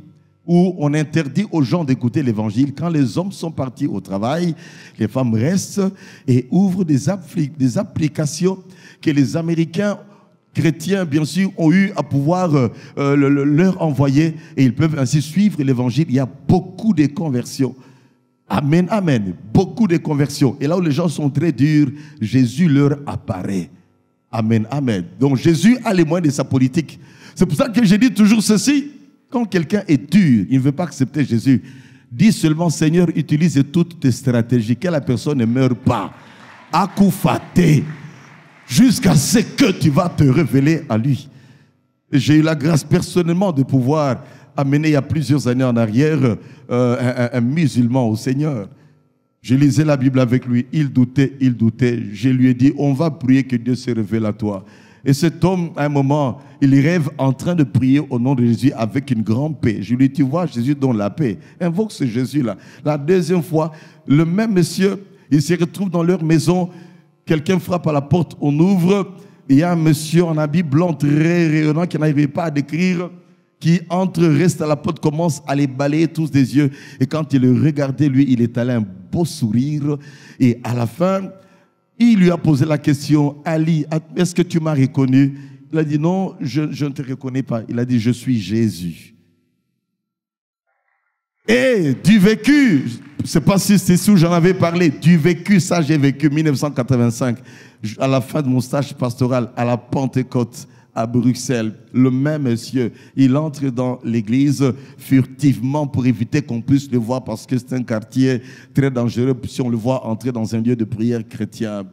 A: où on interdit aux gens d'écouter l'évangile, quand les hommes sont partis au travail, les femmes restent et ouvrent des applications que les Américains chrétiens, bien sûr, ont eu à pouvoir leur envoyer et ils peuvent ainsi suivre l'évangile. Il y a beaucoup de conversions. Amen, amen. Beaucoup de conversions. Et là où les gens sont très durs, Jésus leur apparaît. Amen, amen. Donc Jésus a les moyens de sa politique. C'est pour ça que je dis toujours ceci. Quand quelqu'un est dur, il ne veut pas accepter Jésus, dis seulement, Seigneur, utilise toutes tes stratégies, que la personne ne meure pas. Akoufaté. Jusqu'à ce que tu vas te révéler à lui. J'ai eu la grâce personnellement de pouvoir amener il y a plusieurs années en arrière un musulman au Seigneur. Je lisais la Bible avec lui, il doutait. Je lui ai dit, on va prier que Dieu se révèle à toi. Et cet homme, à un moment, il rêve en train de prier au nom de Jésus avec une grande paix. Je lui ai dit, tu vois, Jésus donne la paix. Invoque ce Jésus-là. La deuxième fois, le même monsieur, il se retrouve dans leur maison. Quelqu'un frappe à la porte, on ouvre. Il y a un monsieur en habit blanc très rayonnant qui n'arrivait pas à décrire, qui entre, reste à la porte, commence à les balayer tous des yeux. Et quand il le regardait, lui, il étalait un beau sourire. Et à la fin, il lui a posé la question, Ali, est-ce que tu m'as reconnu? Il a dit, non, je ne te reconnais pas. Il a dit, je suis Jésus. Et du vécu, je ne sais pas si c'est où j'en avais parlé, du vécu, ça j'ai vécu 1985, à la fin de mon stage pastoral, à la Pentecôte, à Bruxelles. Le même monsieur, il entre dans l'église furtivement pour éviter qu'on puisse le voir parce que c'est un quartier très dangereux si on le voit entrer dans un lieu de prière chrétien.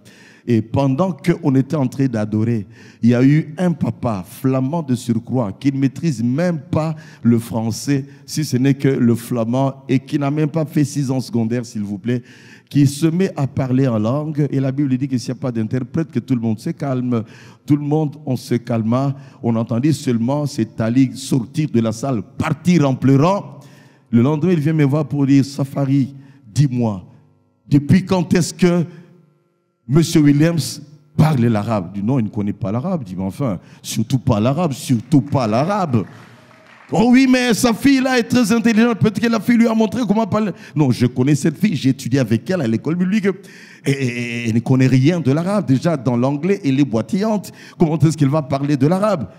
A: Et pendant qu'on était en train d'adorer, il y a eu un papa flamand de surcroît qui ne maîtrise même pas le français, si ce n'est que le flamand, et qui n'a même pas fait 6 ans secondaires, s'il vous plaît, qui se met à parler en langue. Et la Bible dit que s'il n'y a pas d'interprète, que tout le monde se calme. Tout le monde, on se calma. On entendit seulement cet Ali sortir de la salle, partir en pleurant. Le lendemain, il vient me voir pour dire, Safari, dis-moi, depuis quand est-ce que M. Williams parle l'arabe? Il dit non, il ne connaît pas l'arabe. Il dit, mais enfin, surtout pas l'arabe, surtout pas l'arabe. Oh oui, mais sa fille là est très intelligente. Peut-être que la fille lui a montré comment parler. Non, je connais cette fille, j'ai étudié avec elle à l'école biblique. Et elle ne connaît rien de l'arabe. Déjà, dans l'anglais, elle est boitillante. Comment est-ce qu'elle va parler de l'arabe?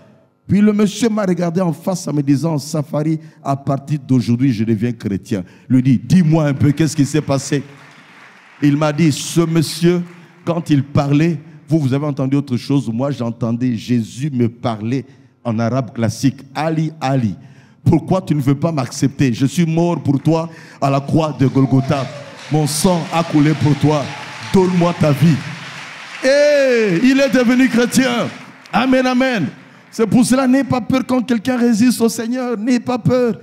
A: Puis le monsieur m'a regardé en face en me disant, Safari, à partir d'aujourd'hui, je deviens chrétien. Il lui dit, dis-moi un peu, qu'est-ce qui s'est passé? Il m'a dit, ce monsieur, quand il parlait, vous avez entendu autre chose. Moi, j'entendais Jésus me parler en arabe classique. Ali, Ali, pourquoi tu ne veux pas m'accepter? Je suis mort pour toi à la croix de Golgotha. Mon sang a coulé pour toi. Donne-moi ta vie. Et il est devenu chrétien. Amen, amen. C'est pour cela, n'aie pas peur quand quelqu'un résiste au Seigneur. N'aie pas peur.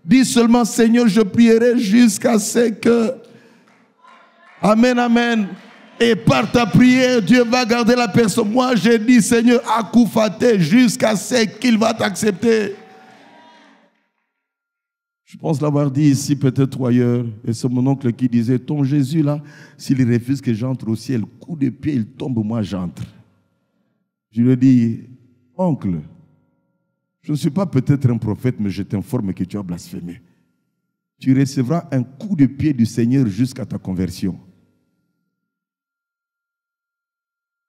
A: Dis seulement, Seigneur, je prierai jusqu'à ce que... Amen, amen. Et par ta prière, Dieu va garder la personne. Moi, j'ai dit, Seigneur, akoufaté jusqu'à ce qu'il va t'accepter. Je pense l'avoir dit ici, peut-être ailleurs. Et c'est mon oncle qui disait, ton Jésus là, s'il refuse que j'entre au ciel, coup de pied, il tombe, moi j'entre. Je lui ai dit, oncle, je ne suis pas peut-être un prophète, mais je t'informe que tu as blasphémé. Tu recevras un coup de pied du Seigneur jusqu'à ta conversion.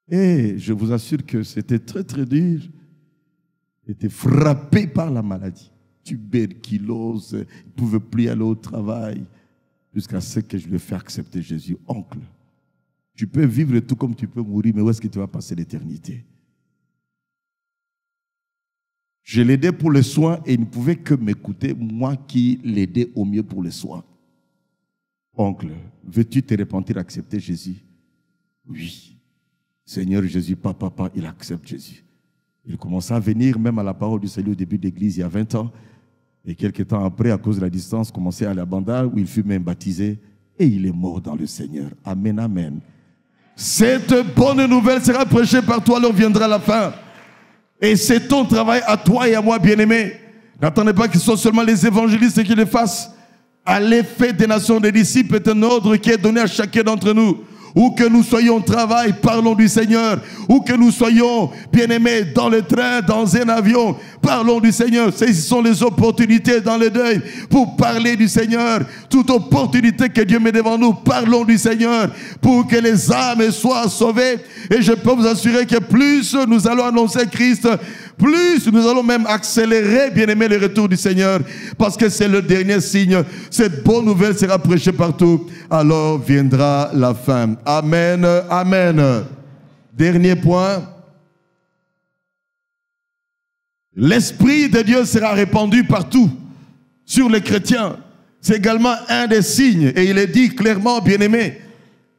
A: Et je vous assure que c'était très très dur. J'étais frappé par la maladie. Tuberculose, il ne pouvait plus aller au travail. Jusqu'à ce que je lui ai fait accepter Jésus. Oncle, tu peux vivre tout comme tu peux mourir, mais où est-ce que tu vas passer l'éternité? Je l'aidais pour les soins et il ne pouvait que m'écouter, moi qui l'aidais au mieux pour les soins. Oncle, veux-tu te repentir, accepter Jésus? Oui. Seigneur Jésus, papa, il accepte Jésus. Il commença à venir même à la parole du salut au début de l'église il y a 20 ans. Et quelques temps après, à cause de la distance, commençait à aller à Banda où il fut même baptisé. Et il est mort dans le Seigneur. Amen, amen. Cette bonne nouvelle sera prêchée par toi, alors viendra la fin. Et c'est ton travail à toi et à moi, bien-aimés. N'attendez pas que ce soit seulement les évangélistes qui le fassent. À l'effet des nations des disciples est un ordre qui est donné à chacun d'entre nous. Où que nous soyons au travail, parlons du Seigneur. Où que nous soyons, bien-aimés, dans le train, dans un avion, parlons du Seigneur. Saisissons les opportunités dans le deuil pour parler du Seigneur. Toute opportunité que Dieu met devant nous, parlons du Seigneur pour que les âmes soient sauvées. Et je peux vous assurer que plus nous allons annoncer Christ, plus nous allons même accélérer, bien-aimés, le retour du Seigneur, parce que c'est le dernier signe. Cette bonne nouvelle sera prêchée partout. Alors viendra la fin. Amen, amen. Dernier point. L'Esprit de Dieu sera répandu partout sur les chrétiens. C'est également un des signes. Et il est dit clairement, bien-aimés,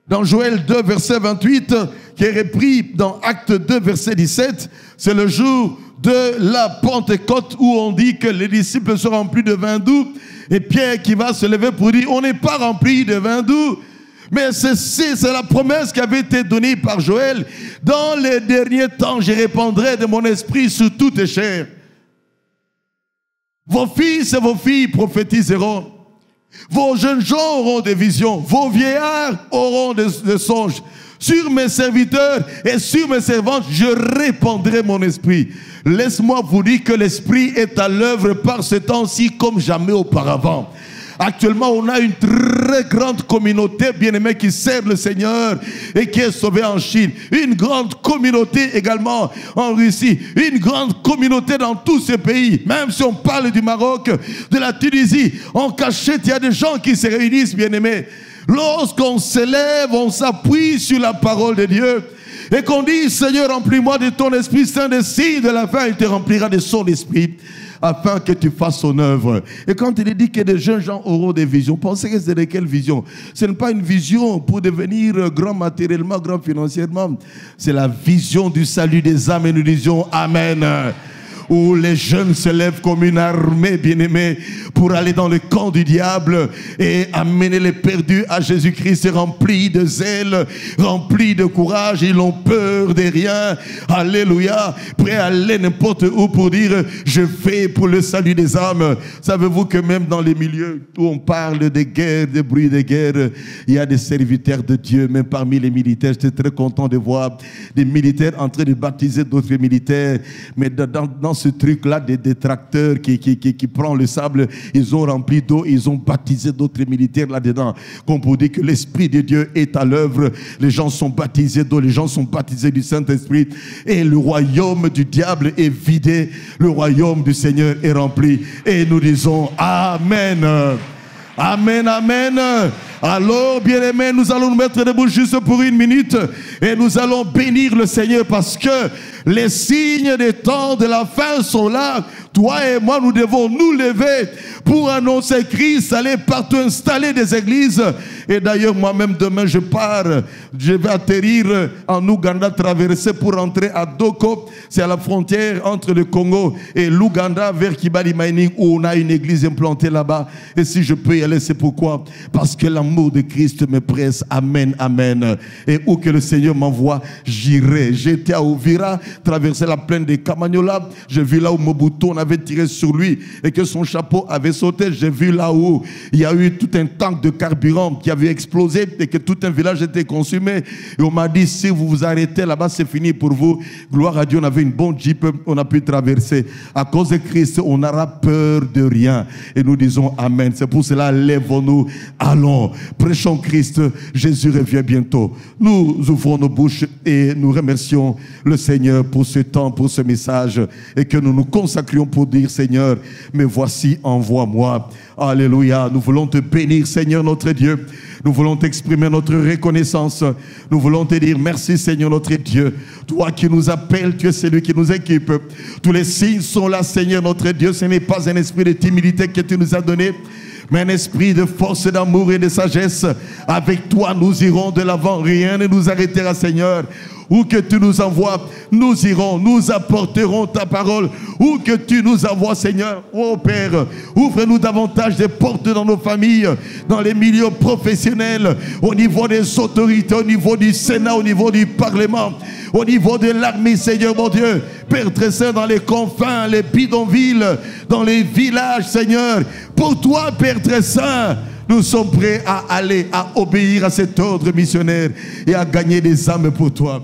A: dans Joël 2, verset 28, qui est repris dans Acte 2, verset 17, c'est le jour de la Pentecôte où on dit que les disciples sont remplis de vin doux et Pierre qui va se lever pour dire on n'est pas rempli de vin doux. Mais c'est la promesse qui avait été donnée par Joël. Dans les derniers temps, je répandrai de mon esprit sur toutes chairs. Vos fils et vos filles prophétiseront. Vos jeunes gens auront des visions. Vos vieillards auront des songes. Sur mes serviteurs et sur mes servantes, je répandrai mon esprit. Laisse-moi vous dire que l'esprit est à l'œuvre par ce temps-ci comme jamais auparavant. Actuellement, on a une très grande communauté, bien-aimée, qui sert le Seigneur et qui est sauvée en Chine. Une grande communauté également en Russie. Une grande communauté dans tous ces pays. Même si on parle du Maroc, de la Tunisie, en cachette, il y a des gens qui se réunissent, bien-aimés. Lorsqu'on s'élève, on s'appuie sur la parole de Dieu. Et qu'on dit, Seigneur, remplis-moi de ton Esprit Saint, des signes de la fin, il te remplira de son Esprit, afin que tu fasses son œuvre. Et quand il est dit que des jeunes gens auront des visions, pensez que c'est de quelle vision? Ce n'est pas une vision pour devenir grand matériellement, grand financièrement. C'est la vision du salut des âmes et nous disons Amen. Où les jeunes se lèvent comme une armée, bien-aimée, pour aller dans le camp du diable et amener les perdus à Jésus-Christ, remplis de zèle, remplis de courage. Ils n'ont peur de rien. Alléluia. Prêts à aller n'importe où pour dire, je fais pour le salut des âmes. Savez-vous que même dans les milieux où on parle de guerre, de bruit de guerre, il y a des serviteurs de Dieu, même parmi les militaires. J'étais très content de voir des militaires en train de baptiser d'autres militaires. Mais dans ce truc-là, des détracteurs qui prennent le sable, ils ont rempli d'eau, ils ont baptisé d'autres militaires là-dedans. Comme pour dire que l'Esprit de Dieu est à l'œuvre. Les gens sont baptisés d'eau, les gens sont baptisés du Saint-Esprit. Et le royaume du diable est vidé. Le royaume du Seigneur est rempli. Et nous disons Amen. Amen, amen. Alors, bien-aimés, nous allons nous mettre debout juste pour une minute et nous allons bénir le Seigneur parce que les signes des temps de la fin sont là. Toi et moi, nous devons nous lever pour annoncer Christ, aller partout installer des églises. Et d'ailleurs, moi-même, demain, je pars. Je vais atterrir en Ouganda, traverser pour rentrer à Doko. C'est à la frontière entre le Congo et l'Ouganda, vers Kibali Mining, où on a une église implantée là-bas. Et si je peux y aller, c'est pourquoi? Parce que l'amour de Christ me presse. Amen, amen. Et où que le Seigneur m'envoie, j'irai. J'étais à Ouvira, traversé la plaine de Kamanyola. J'ai vu là où Mobutu, on avait tiré sur lui et que son chapeau avait sauté. J'ai vu là où il y a eu tout un tank de carburant qui avait explosé et que tout un village était consumé. Et on m'a dit, si vous vous arrêtez là-bas, c'est fini pour vous. Gloire à Dieu, on avait une bonne jeep, on a pu traverser. À cause de Christ, on n'aura peur de rien. Et nous disons Amen. C'est pour cela, lèvons-nous, allons. Prêchons Christ, Jésus revient bientôt. Nous ouvrons nos bouches et nous remercions le Seigneur pour ce temps, pour ce message et que nous nous consacrions pour dire Seigneur, mais voici, envoie-moi. Alléluia. Nous voulons te bénir, Seigneur notre Dieu. Nous voulons t'exprimer notre reconnaissance. Nous voulons te dire merci, Seigneur notre Dieu. Toi qui nous appelles, tu es celui qui nous équipe. Tous les signes sont là, Seigneur notre Dieu. Ce n'est pas un esprit de timidité que tu nous as donné, mais un esprit de force, d'amour et de sagesse. Avec toi, nous irons de l'avant. Rien ne nous arrêtera, Seigneur. Où que tu nous envoies, nous irons, nous apporterons ta parole. Où que tu nous envoies, Seigneur, oh Père, ouvre-nous davantage des portes dans nos familles, dans les milieux professionnels, au niveau des autorités, au niveau du Sénat, au niveau du Parlement, au niveau de l'armée, Seigneur mon Dieu. Père très saint, dans les confins, les bidonvilles, dans les villages, Seigneur. Pour toi, Père très saint, nous sommes prêts à aller, à obéir à cet ordre missionnaire et à gagner des âmes pour toi.